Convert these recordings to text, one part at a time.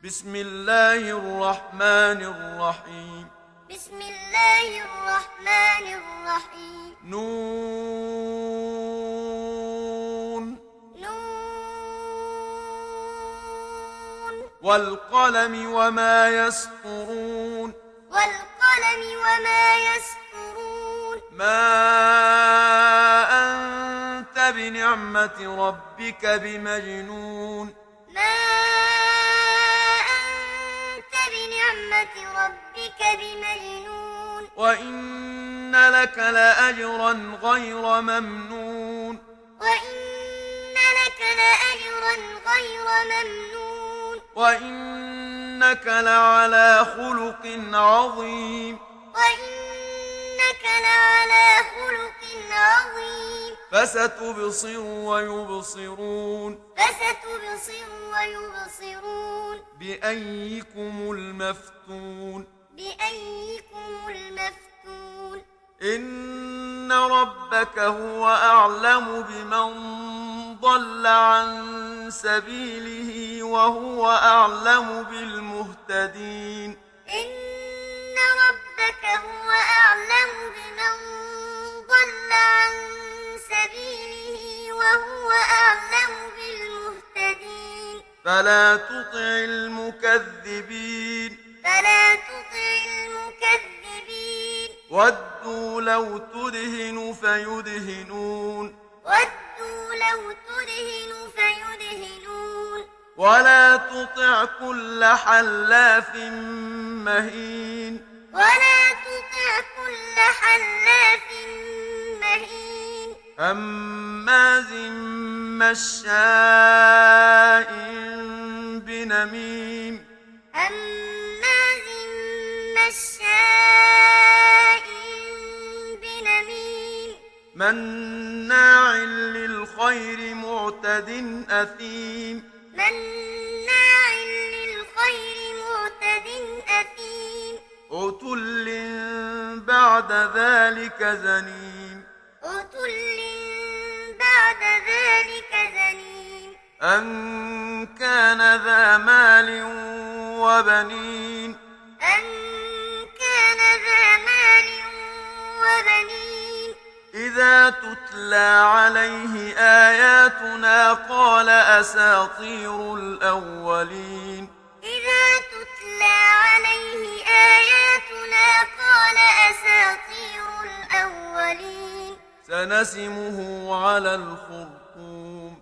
بسم الله الرحمن الرحيم. بسم الله الرحمن الرحيم. نون. والقلم وما يسطرون. والقلم وما يسطرون. ما أنت بنعمة ربك بمجنون. ما أنت بنعمة ربك بمجنون. وإن لك لأجرا غير ممنون. وإن لك لأجرا غير ممنون. وإنك لعلى خلق عظيم. وإنك لعلى خلق عظيم. فستبصر ويبصرون. فستبصر ويبصرون. بأيكم المفتون. بأيكم المفتون. إن ربك هو أعلم بمن ضل عن سبيله وهو أعلم بالمهتدين. إن ربك هو أعلم بمن ضل عن سبيله وهو أعلم بالمهتدين. فلا تطع المكذبين. فلا تطع المكذبين. ودوا لو تدهن فيدهنون. ودوا لو تدهن فيدهنون. ولا تطع كل حلاف مهين. ولا تطع كل حلاف مهين. هماز مشاء بنميم. هماز مشاء بنميم. مناع للخير معتد أثيم. مناع للخير معتد أثيم. عتل بعد ذلك زنيم. عتل بعد ذلك زنيم. أن كان ذا مال وبنين. أن كان ذا مال وبنين. إذا تتلى عليه آياتنا قال أساطير الأولين. إذا تتلى عليه آياتنا قال أساطير الأولين. سنسمه على الخرطوم.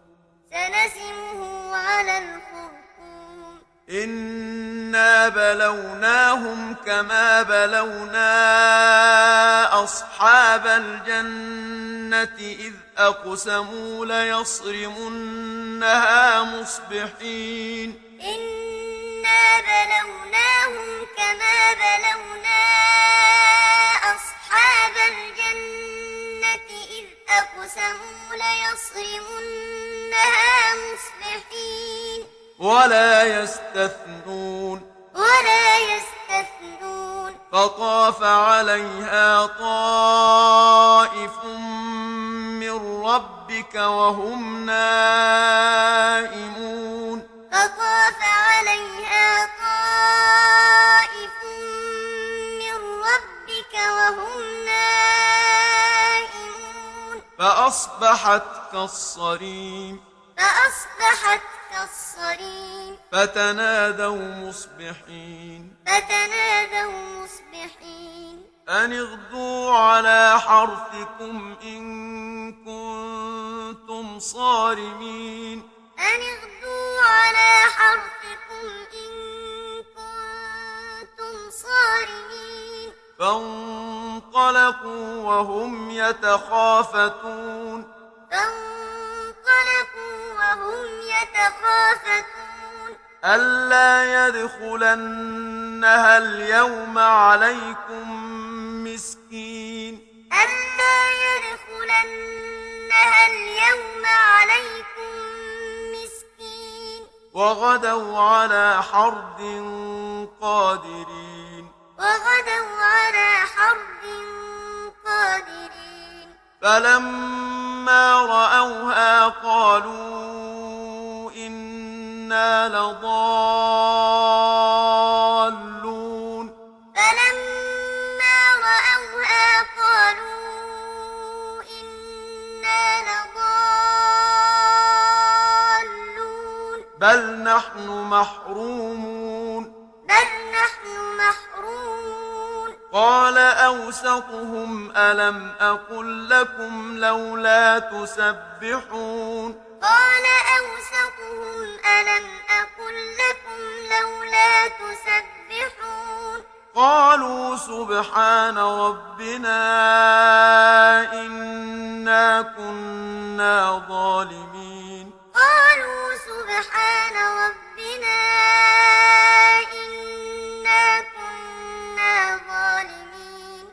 سنسمه على الخرطوم. إنا بلوناهم كما بلونا أصحاب الجنة إذ أقسموا ليصرمنها مصبحين. إنا بلوناهم كما بلونا أصحاب الجنة إذ أقسموا ليصرمنها مصبحين. ولا يستثنون. ولا يستثنون. فطاف عليها طائف من ربك وهم نائمون. فطاف عليها طائف من ربك وهم نائمون. فأصبحت كالصريم. فأصبحت كالصريم. فتنادوا مصبحين. فتنادوا مصبحين. أن اغدوا على حرثكم إن كنتم صارمين. أن اغدوا على حرثكم إن كنتم صارمين. فانطلقوا وهم يتخافتون. فانطلقوا وهم يتخافتون. ألا يدخلنها اليوم عليكم مسكين. ألا يدخلنها اليوم عليكم مسكين. وغدوا على حرد قادرين. وغدوا على حرد قادرين. فلما رأوها قالوا إنا لضالون نحن محرومون بل نحن محرومون قال أوسطهم ألم أقل لكم لولا تسبحون قال أوسطهم ألم أقل لكم لولا تسبحون قالوا سبحان ربنا إنا كنا ظالمين قالوا سبحان ربنا إنا كنا ظالمين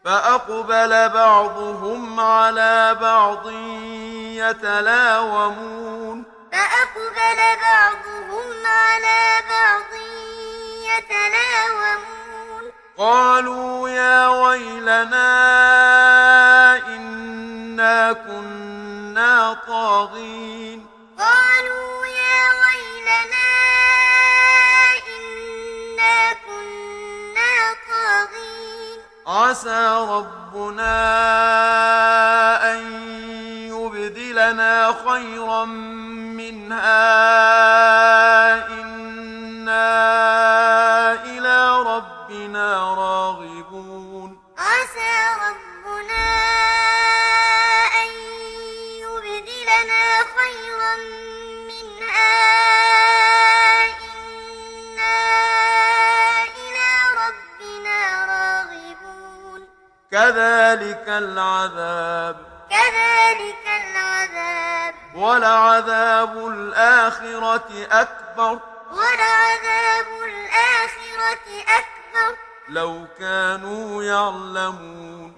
فأقبل بعضهم على بعض يتلاومون فأقبل بعضهم على بعض يتلاومون قالوا يا ويلنا إنا كنا طاغين قالوا يا ويلنا إنا كنا طاغين عسى ربنا أن يبدلنا خيرا منها إنا إلى ربنا راغبون عسى ربنا أن يبدلنا خيرا منها إنا إلى ربنا راغبون كذلك العذاب ولعذاب الآخرة أكبر ولعذاب الآخرة أكبر لو كانوا يعلمون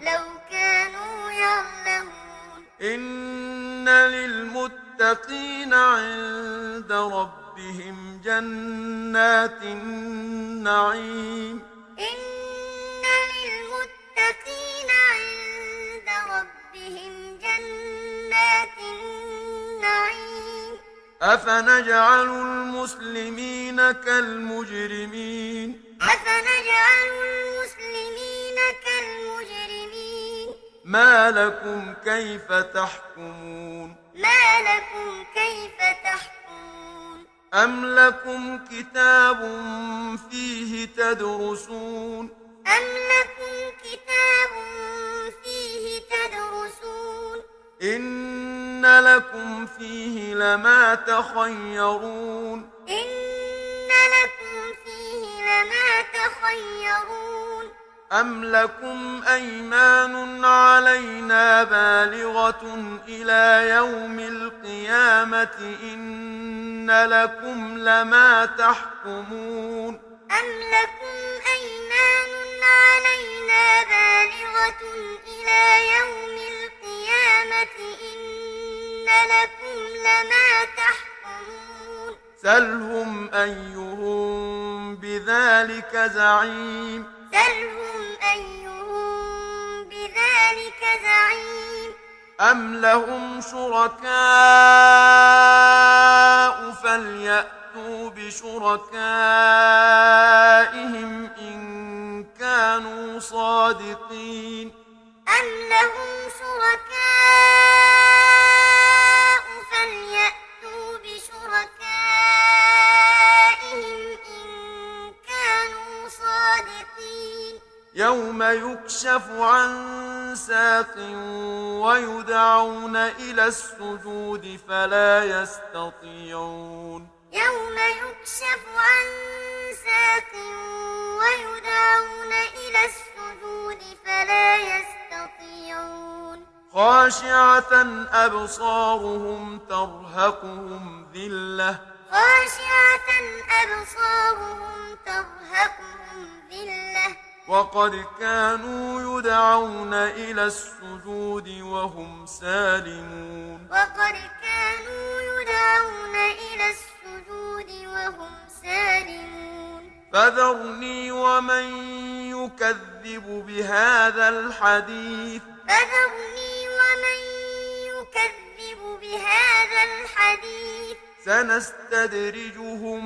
إن للمتقين عند ربهم جنات النعيم إن للمتقين عند ربهم جنات النعيم أفنجعل المسلمين كالمجرمين أفنجعل المسلمين كالمجرمين ما لكم كيف تحكمون ما لكم كيف تحكمون أم لكم كتاب فيه تدرسون أم لكم كتاب فيه تدرسون إن لكم فيه لما تخيرون إن لكم فيه لما تخيرون أم لكم أيمان علينا بالغة إلى يوم القيامة إن لكم لما تحكمون أم لكم أيمان علينا بالغة إلى يوم القيامة إن لكم لما تحكمون سلهم أيهم بذلك زعيم أم لهم شركاء فليأتوا بشركائهم إن كانوا صادقين أم لهم شركاء فليأتوا بشركائهم إن كانوا صادقين يوم يكشف عن ساق ويدعون إلى السجود فلا يستطيعون يوم يكشف عن ساق ويدعون إلى السجود فلا يستطيعون خاشعة أبصارهم ترهقهم ذلة خاشعة أبصارهم ترهقهم ذلة وقد كانوا يدعون إلى السجود وهم سالمون وقد كانوا يدعون إلى السجود وهم سالمون فذرني ومن يكذب بهذا الحديث سنستدرجهم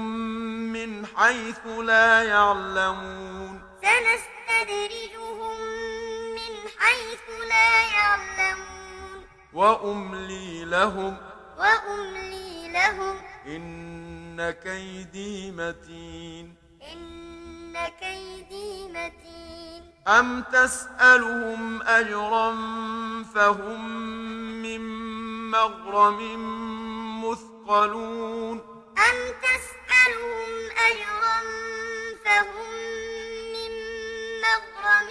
من حيث لا يعلمون وأملي لهم إن إن كيدي متين إن كيدي متين أم تسألهم أجرا فهم من مغرم مثقلون أم تسألهم أجرا فهم من مغرم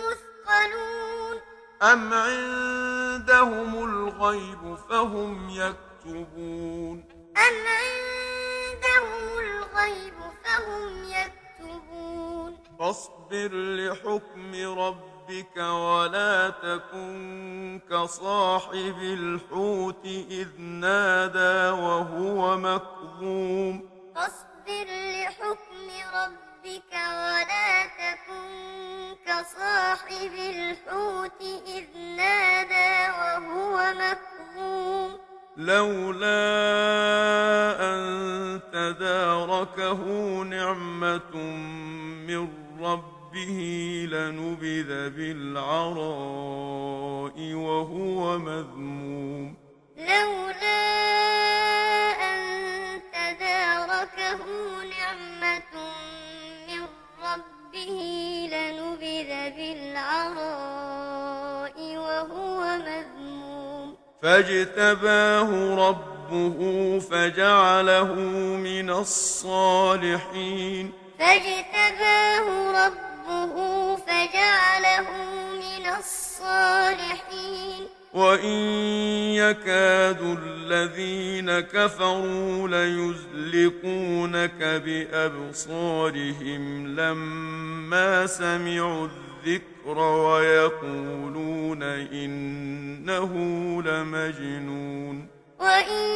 مثقلون أم عندهم الغيب فهم يكتبون أم عندهم الغيب فهم يكتبون فاصبر لحكم ربك ولا تكن كصاحب الحوت إذ نادى وهو مكظوم فاصبر لحكم ربك ولا تكن كصاحب الحوت إذ نادى وهو مكظوم لولا أن تداركه نعمة من ربه لنبذ بالعراء وهو مذموم لولا أن تداركه نعمة من ربه لنبذ بالعراء وهو مذموم فاجتباه ربه فجعله من الصالحين فاجتباه ربه فجعله من الصالحين وإن يكاد الذين كفروا ليزلقونك بأبصارهم لما سمعوا الذكر ويقولون إنه لمجنون وإن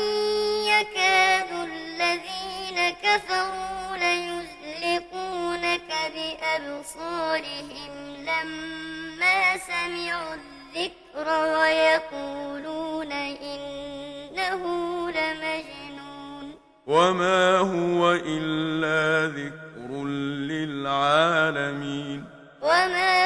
يكاد الذين كفروا ليزلقونك بأبصارهم لما سمعوا الذكر ويقولون إنه لمجنون وما هو إلا ذكر للعالمين وما